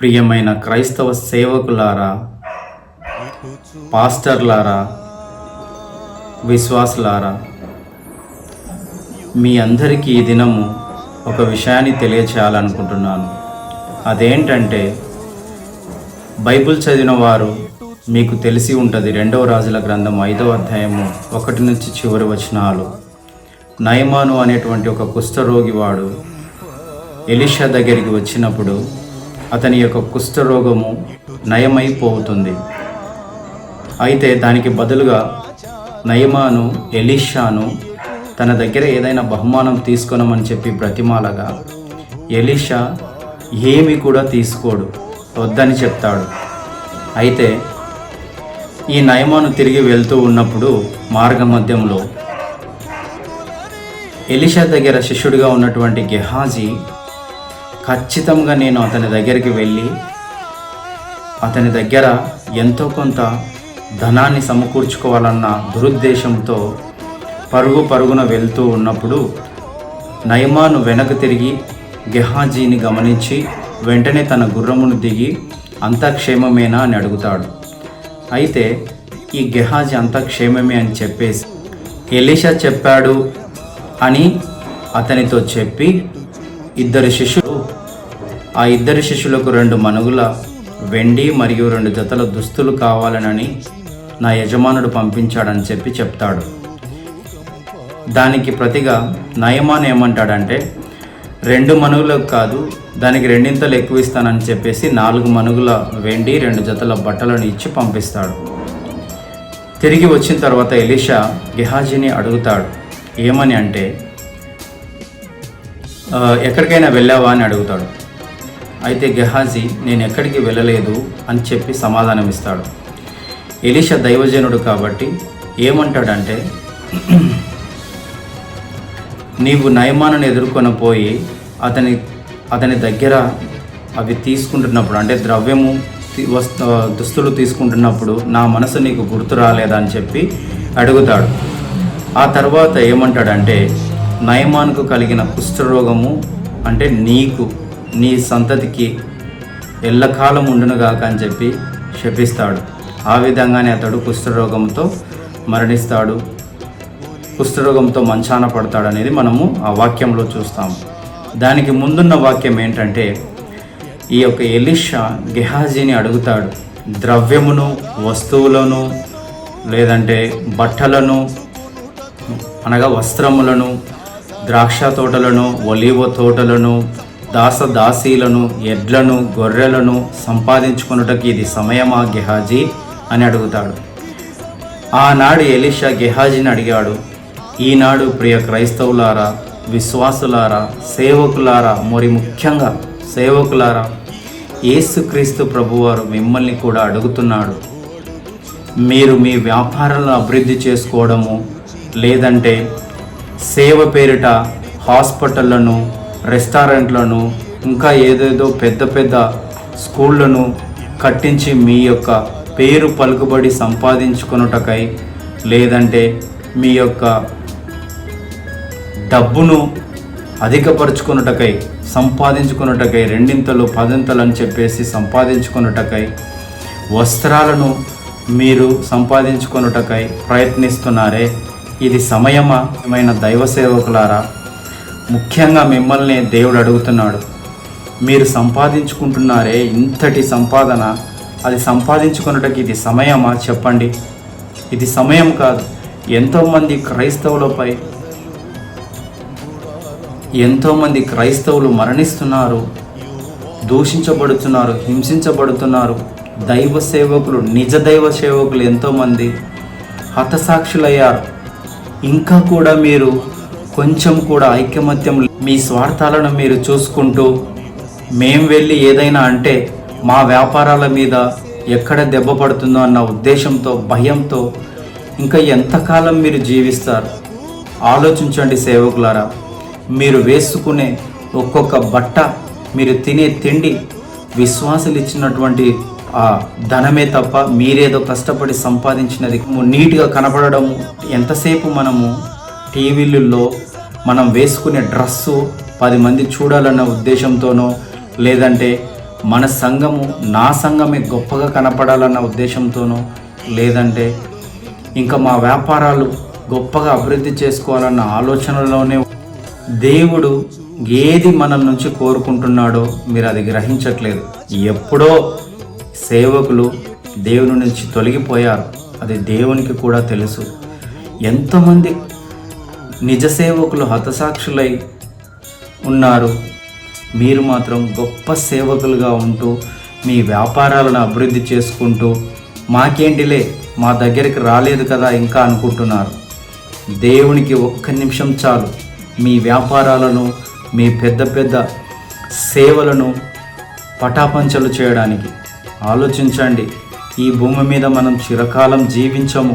ప్రియమైన క్రైస్తవ సేవకులారా, పాస్టర్లారా, విశ్వాసులారా, మీ అందరికీ ఈ దినము ఒక విషయాన్ని తెలియచేయాలనుకుంటున్నాను. అదేంటంటే, బైబిల్ చదివిన వారు మీకు తెలిసి ఉంటుంది. 2వ రాజుల గ్రంథం 5వ అధ్యాయము 1 నుంచి చివరి వచనాలు. నయమాను అనేటువంటి ఒక కుష్ఠరోగి వాడు ఎలీషా దగ్గరికి వచ్చినప్పుడు అతని యొక్క కుష్ఠరోగము నయమైపోతుంది. అయితే దానికి బదులుగా నయమాను ఎలీషాను తన దగ్గర ఏదైనా బహుమానం తీసుకొనమని చెప్పి బ్రతిమాలగా ఎలీషా ఏమి కూడా తీసుకోడు, వద్దని చెప్తాడు. అయితే ఈ నయమాను తిరిగి వెళ్తూ ఉన్నప్పుడు మార్గ మధ్యంలో ఎలీషా దగ్గర శిష్యుడిగా ఉన్నటువంటి గెహాజీ ఖచ్చితంగా నేను అతని దగ్గరికి వెళ్ళి అతని దగ్గర ఎంతో కొంత ధనాన్ని సమకూర్చుకోవాలన్న దురుద్దేశంతో పరుగున వెళ్తూ ఉన్నప్పుడు నయమాను వెనక్కి తిరిగి గెహాజీని గమనించి వెంటనే తన గుర్రమును దిగి అంతా క్షేమమేనా అని అడుగుతాడు. అయితే ఈ గెహాజీ అంతా క్షేమమే అని చెప్పేసి ఎలీషా చెప్పాడు అని అతనితో చెప్పి ఆ ఇద్దరు శిష్యులకు 2 మణుగుల వెండి మరియు 2 జతల దుస్తులు కావాలనని నా యజమానుడు పంపించాడని చెప్పి చెప్తాడు. దానికి ప్రతిగా నయమాన్ ఏమంటాడంటే, 2 మణుగులకు కాదు, దానికి 2 ఎక్కువ ఇస్తానని చెప్పేసి 4 మణుగుల వెండి 2 జతల బట్టలను ఇచ్చి పంపిస్తాడు. తిరిగి వచ్చిన తర్వాత ఎలీషా గెహాజీని అడుగుతాడు. ఏమని అంటే, ఎక్కడికైనా వెళ్ళావా అని అడుగుతాడు. అయితే గెహాజీ నేను ఎక్కడికి వెళ్ళలేదు అని చెప్పి సమాధానం ఇస్తాడు. ఎలీషా దైవజనుడు కాబట్టి ఏమంటాడంటే, నీవు నయమానుని ఎదుర్కొని పోయి అతని దగ్గర అవి తీసుకుంటున్నప్పుడు, అంటే ద్రవ్యము దుస్తులు తీసుకుంటున్నప్పుడు నా మనసు నీకు గుర్తు రాలేదా అని చెప్పి అడుగుతాడు. ఆ తర్వాత ఏమంటాడంటే, నయమానుకు కలిగిన కుష్ఠరోగము అంటే నీ సంతతికి ఎల్లకాలం ఉండునుగాక అని చెప్పి శపిస్తాడు. ఆ విధంగానే అతడు కుష్ఠరోగంతో మరణిస్తాడు, కుష్ఠరోగంతో మంచాన పడతాడు అనేది మనము ఆ వాక్యంలో చూస్తాము. దానికి ముందున్న వాక్యం ఏంటంటే, ఈ యొక్క ఎలీషా గెహాజీని అడుగుతాడు, ద్రవ్యమును, వస్తువులను, లేదంటే బట్టలను అనగా వస్త్రములను, ద్రాక్ష తోటలను, ఒలీవ తోటలను, దాసదాసీలను, ఎడ్లను, గొర్రెలను సంపాదించుకొనుటకి ఇది సమయమా గెహాజీ అని అడుగుతాడు. ఆనాడు ఎలీషా గెహాజీని అడిగాడు. ఈనాడు ప్రియ క్రైస్తవులారా, విశ్వాసులారా, సేవకులారా, మరి ముఖ్యంగా సేవకులారా, యేసుక్రీస్తు ప్రభువారు మిమ్మల్ని కూడా అడుగుతున్నాడు. మీరు మీ వ్యాపారాలను అభివృద్ధి చేసుకోవడము, లేదంటే సేవ పేరిట హాస్పిటళ్లను, రెస్టారెంట్లను, ఇంకా ఏదేదో పెద్ద స్కూళ్లను కట్టించి మీ యొక్క పేరు పలుకుబడి సంపాదించుకొనుటకై, లేదంటే మీ యొక్క డబ్బును అధికపరుచుకొనుటకై, సంపాదించుకొనుటకై, 2 10 అని చెప్పేసి సంపాదించుకొనుటకై, వస్త్రాలను మీరు సంపాదించుకొనుటకై ప్రయత్నిస్తున్నారే, ఇది సమయమైన దైవ సేవకులారా, ముఖ్యంగా మిమ్మల్ని దేవుడు అడుగుతున్నాడు. మీరు సంపాదించుకుంటున్నారే ఇంతటి సంపాదన, అది సంపాదించుకొనుటకి ఇది సమయమా చెప్పండి. ఇది సమయం కాదు. ఎంతోమంది క్రైస్తవులు మరణిస్తున్నారు, దూషించబడుతున్నారు, హింసించబడుతున్నారు. దైవ సేవకులు, నిజ దైవ సేవకులు ఎంతోమంది హతసాక్షులయ్యారు. ఇంకా కూడా మీరు కొంచెం కూడా ఐకమత్యం, మీ స్వార్థాలను మీరు చూసుకుంటూ, మేం వెళ్ళి ఏదైనా అంటే మా వ్యాపారాల మీద ఎక్కడ దెబ్బ పడుతుందో అన్న ఉద్దేశంతో, భయంతో ఇంకా ఎంతకాలం మీరు జీవిస్తారు? ఆలోచించండి సేవకులారా. మీరు వేసుకునే ఒక్కొక్క బట్ట, మీరు తినే తిండి విశ్వాసులు ఇచ్చినటువంటి ఆ ధనమే తప్ప మీరేదో కష్టపడి సంపాదించినది నీట్గా కనపడడము. ఎంతసేపు మనము టీవీలలో మనం వేసుకునే డ్రస్సు 10 మంది చూడాలన్న ఉద్దేశంతోనో, లేదంటే మన సంఘము నా సంఘమే గొప్పగా కనపడాలన్న ఉద్దేశంతోనో, లేదంటే ఇంకా మా వ్యాపారాలు గొప్పగా అభివృద్ధి చేసుకోవాలన్న ఆలోచనలోనే దేవుడు ఏది మన నుంచి కోరుకుంటున్నాడో మీరు అది గ్రహించట్లేదు. ఎప్పుడో సేవకులు దేవుని నుంచి తొలగిపోయారు, అది దేవునికి కూడా తెలుసు. ఎంతోమంది నిజ సేవకులు హతసాక్షులై ఉన్నారు. మీరు మాత్రం గొప్ప సేవకులుగా ఉంటూ మీ వ్యాపారాలను అభివృద్ధి చేసుకుంటూ మాకేంటిలే, మా దగ్గరికి రాలేదు కదా ఇంకా అనుకుంటున్నారు. దేవునికి ఒక్క నిమిషం చాలు మీ వ్యాపారాలను, మీ పెద్ద పెద్ద సేవలను పటాపంచలు చేయడానికి. ఆలోచించండి, ఈ భూమి మీద మనం చిరకాలం జీవించము,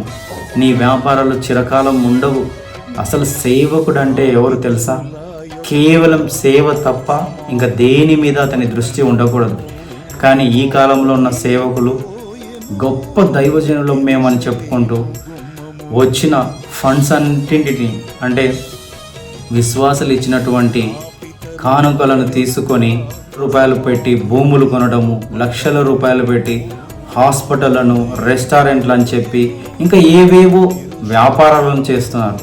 నీ వ్యాపారాలు చిరకాలం ఉండవు. అసలు సేవకుడు అంటే ఎవరు తెలుసా? కేవలం సేవ తప్ప ఇంకా దేని మీద అతని దృష్టి ఉండకూడదు. కానీ ఈ కాలంలో ఉన్న సేవకులు గొప్ప దైవజనులు మేమని చెప్పుకుంటూ వచ్చిన ఫండ్స్ అన్నింటిని, అంటే విశ్వాసాలు ఇచ్చినటువంటి కానుకలను తీసుకొని రూపాయలు పెట్టి భూములు కొనడము, లక్షల రూపాయలు పెట్టి హాస్పిటళ్లను, రెస్టారెంట్లు అని చెప్పి ఇంకా ఏవేవో వ్యాపారాలను చేస్తున్నారు.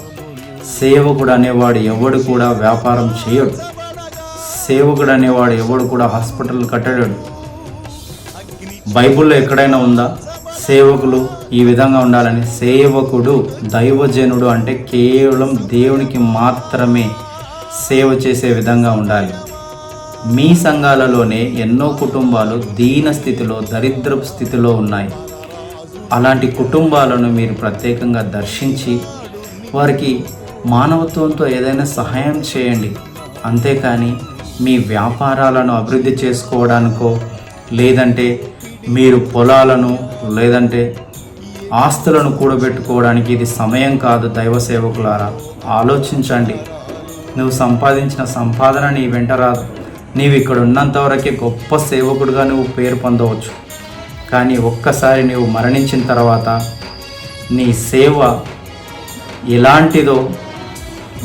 సేవకుడు అనేవాడు ఎవడు కూడా వ్యాపారం చేయడు. సేవకుడు అనేవాడు ఎవడు కూడా హాస్పిటల్ కట్టడాడు. బైబిల్లో ఎక్కడైనా ఉందా సేవకులు ఈ విధంగా ఉండాలని? సేవకుడు, దైవజనుడు అంటే కేవలం దేవునికి మాత్రమే సేవ చేసే విధంగా ఉండాలి. మీ సంఘాలలోనే ఎన్నో కుటుంబాలు దీన స్థితిలో, దరిద్రపు స్థితిలో ఉన్నాయి. అలాంటి కుటుంబాలను మీరు ప్రత్యేకంగా దర్శించి వారికి మానవత్వంతో ఏదైనా సహాయం చేయండి. అంతేకాని మీ వ్యాపారాలను అభివృద్ధి చేసుకోవడానికో, లేదంటే మీరు పొలాలను, లేదంటే ఆస్తులను కూడబెట్టుకోవడానికి ఇది సమయం కాదు. దైవ సేవకులారా, ఆలోచించండి. నువ్వు సంపాదించిన సంపాదన నీ వెంట రాదు. నీవు ఇక్కడ ఉన్నంతవరకే గొప్ప సేవకుడుగా నువ్వు పేరు పొందవచ్చు. కానీ ఒక్కసారి నీవు మరణించిన తర్వాత నీ సేవ ఎలాంటిదో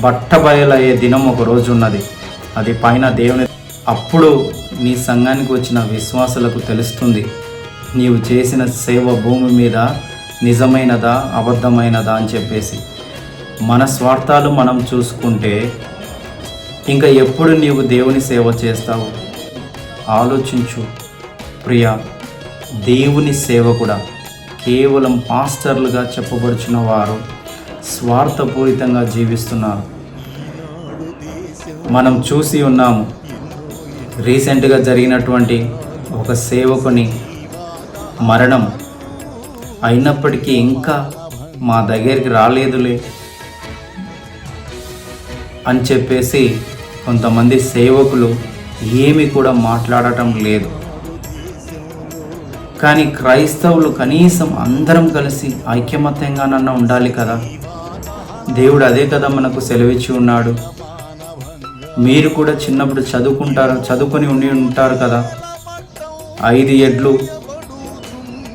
బట్టబయలయ్యే దినం ఒక రోజు ఉన్నది. అది పైన దేవుని. అప్పుడు నీ సంఘానికి వచ్చిన విశ్వాసులకు తెలుస్తుంది నీవు చేసిన సేవ భూమి మీద నిజమైనదా అబద్ధమైనదా అని చెప్పేసి. మన స్వార్థాలు మనం చూసుకుంటే ఇంకా ఎప్పుడు నీవు దేవుని సేవ చేస్తావు? ఆలోచించు ప్రియా. దేవుని సేవ కూడా కేవలం పాస్టర్లుగా చెప్పబడుచున్న వారు స్వార్థపూరితంగా జీవిస్తున్నారు. మనం చూసి ఉన్నాము, రీసెంట్గా జరిగినటువంటి ఒక సేవకుని మరణం అయినప్పటికీ ఇంకా మా దగ్గరికి రాలేదులే అని చెప్పేసి కొంతమంది సేవకులు ఏమి కూడా మాట్లాడటం లేదు. కానీ క్రైస్తవులు కనీసం అందరం కలిసి ఐక్యమత్యంగానన్నా ఉండాలి కదా. దేవుడు అదే కదా మనకు సెలవిచ్చి ఉన్నాడు. మీరు కూడా చిన్నప్పుడు చదువుకొని ఉండి ఉంటారు కదా. 5 ఎడ్లు,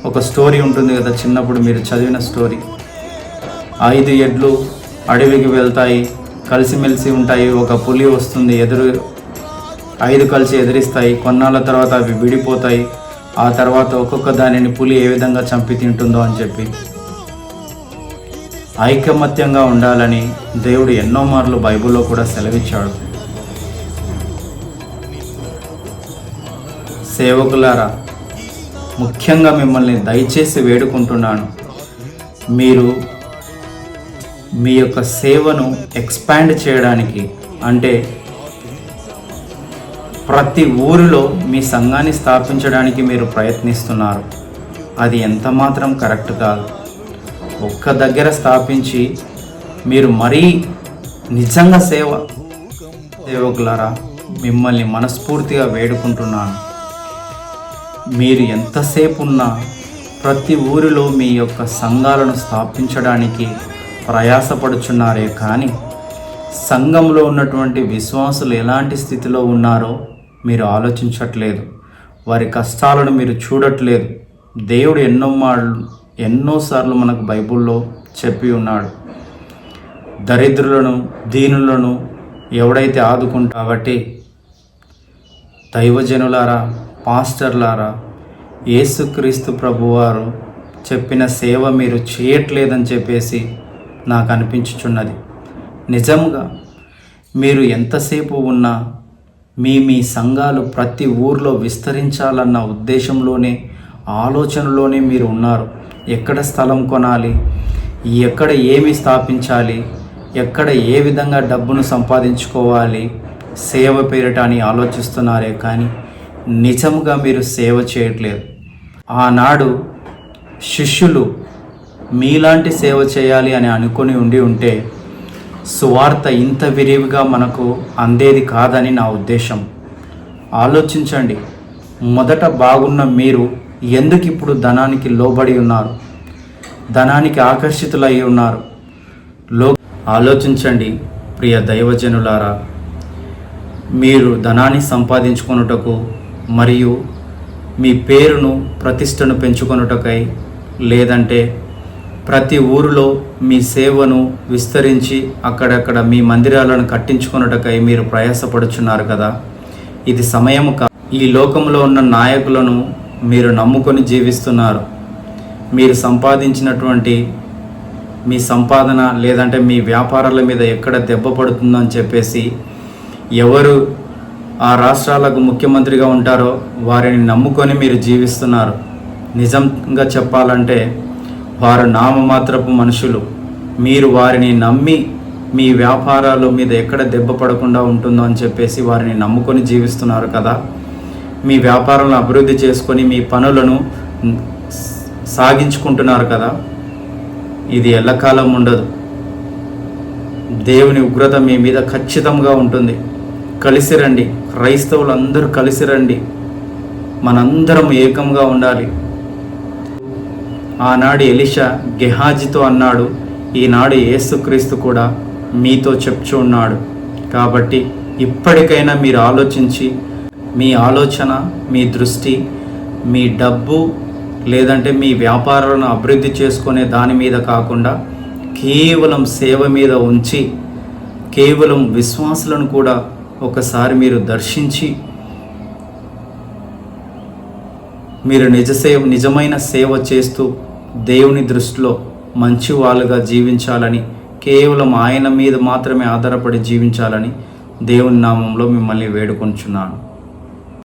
ఒక స్టోరీ ఉంటుంది కదా చిన్నప్పుడు మీరు చదివిన స్టోరీ. 5 ఎడ్లు అడవికి వెళ్తాయి, కలిసిమెలిసి ఉంటాయి. ఒక పులి వస్తుంది, 5 కలిసి ఎదిరిస్తాయి. కొన్నాళ్ళ తర్వాత అవి విడిపోతాయి. ఆ తర్వాత ఒక్కొక్క దానిని పులి ఏ విధంగా చంపి తింటుందో అని చెప్పి. ఐకమత్యంగా ఉండాలని దేవుడు ఎన్నో మార్లు బైబిల్లో కూడా సెలవిచ్చాడు. సేవకులారా, ముఖ్యంగా మిమ్మల్ని దయచేసి వేడుకుంటున్నాను, మీరు మీ యొక్క సేవను ఎక్స్పాండ్ చేయడానికి, అంటే ప్రతి ఊరిలో మీ సంఘాన్ని స్థాపించడానికి మీరు ప్రయత్నిస్తున్నారు. అది ఎంత మాత్రం కరెక్ట్ కాదు. ఒక్క దగ్గర స్థాపించి మీరు మరీ నిజంగా సేవకులారా, మిమ్మల్ని మనస్ఫూర్తిగా వేడుకుంటున్నాను. మీరు ఎంతసేపు ఉన్నా ప్రతి ఊరిలో మీ యొక్క సంఘాలను స్థాపించడానికి ప్రయాసపడుచున్నారే కానీ సంఘంలో ఉన్నటువంటి విశ్వాసులు ఎలాంటి స్థితిలో ఉన్నారో మీరు ఆలోచించట్లేదు. వారి కష్టాలను మీరు చూడట్లేదు. దేవుడు ఎన్నోసార్లు మనకు బైబిల్లో చెప్పి ఉన్నాడు, దరిద్రులను, దీనులను ఎవడైతే ఆదుకుంటా. కాబట్టి దైవజనులారా, పాస్టర్లారా, యేసుక్రీస్తు ప్రభువారు చెప్పిన సేవ మీరు చేయట్లేదని చెప్పేసి నాకు అనిపించుచున్నది. నిజంగా మీరు ఎంతసేపు ఉన్నా మీ సంఘాలు ప్రతి ఊర్లో విస్తరించాలన్న ఉద్దేశంలోనే, ఆలోచనలోనే మీరు ఉన్నారు. ఎక్కడ స్థలం కొనాలి, ఎక్కడ ఏమి స్థాపించాలి, ఎక్కడ ఏ విధంగా డబ్బును సంపాదించుకోవాలి, సేవ పేరిట అని ఆలోచిస్తున్నారే కానీ నిజంగా మీరు సేవ చేయట్లేదు. ఆనాడు శిష్యులు మీలాంటి సేవ చేయాలి అని అనుకొని ఉంటే సువార్త ఇంత విరివిగా మనకు అందేది కాదని నా ఉద్దేశం. ఆలోచించండి. మొదట బాగున్న మీరు ఎందుకు ఇప్పుడు ధనానికి లోబడి ఉన్నారు, ధనానికి ఆకర్షితులై ఉన్నారు? ఆలోచించండి ప్రియ దైవజనులారా. మీరు ధనాన్ని సంపాదించుకొనుటకు మరియు మీ పేరును ప్రతిష్టను పెంచుకొనుటకై, లేదంటే ప్రతి ఊరిలో మీ సేవను విస్తరించి అక్కడక్కడ మీ మందిరాలను కట్టించుకొనుటకై మీరు ప్రయాసపడుచున్నారు కదా. ఇది సమయము ఈ లోకంలో ఉన్న నాయకులను మీరు నమ్ముకొని జీవిస్తున్నారు. మీరు సంపాదించినటువంటి మీ సంపాదన లేదంటే మీ వ్యాపారాల మీద ఎక్కడ దెబ్బ పడుతుందో అని చెప్పేసి ఎవరు ఆ రాష్ట్రాలకు ముఖ్యమంత్రిగా ఉంటారో వారిని నమ్ముకొని మీరు జీవిస్తున్నారు. నిజంగా చెప్పాలంటే వారు నామమాత్రపు మనుషులు. మీరు వారిని నమ్మి మీ వ్యాపారాల మీద ఎక్కడ దెబ్బ పడకుండా ఉంటుందో అని చెప్పేసి వారిని నమ్ముకొని జీవిస్తున్నారు కదా. మీ వ్యాపారాలను అభివృద్ధి చేసుకొని మీ పనులను సాగించుకుంటున్నారు కదా. ఇది ఎల్లకాలం ఉండదు. దేవుని ఉగ్రత మీ మీద ఖచ్చితంగా ఉంటుంది. కలిసి రండి, క్రైస్తవులందరూ కలిసి రండి, మనందరం ఏకంగా ఉండాలి. ఆనాడు ఎలీషా గెహాజీతో అన్నాడు, ఈనాడు యేసుక్రీస్తు కూడా మీతో చెప్తూ ఉన్నాడు. కాబట్టి ఇప్పటికైనా మీరు ఆలోచించి మీ ఆలోచన, మీ దృష్టి మీ డబ్బు లేదంటే మీ వ్యాపారాలను అభివృద్ధి చేసుకునే దాని మీద కాకుండా కేవలం సేవ మీద ఉంచి, కేవలం విశ్వాసులను కూడా ఒకసారి మీరు దర్శించి మీరు నిజమైన సేవ చేస్తూ దేవుని దృష్టిలో మంచి వాళ్ళుగా జీవించాలని, కేవలం ఆయన మీద మాత్రమే ఆధారపడి జీవించాలని దేవుని నామంలో మిమ్మల్ని వేడుకొంచున్నాను.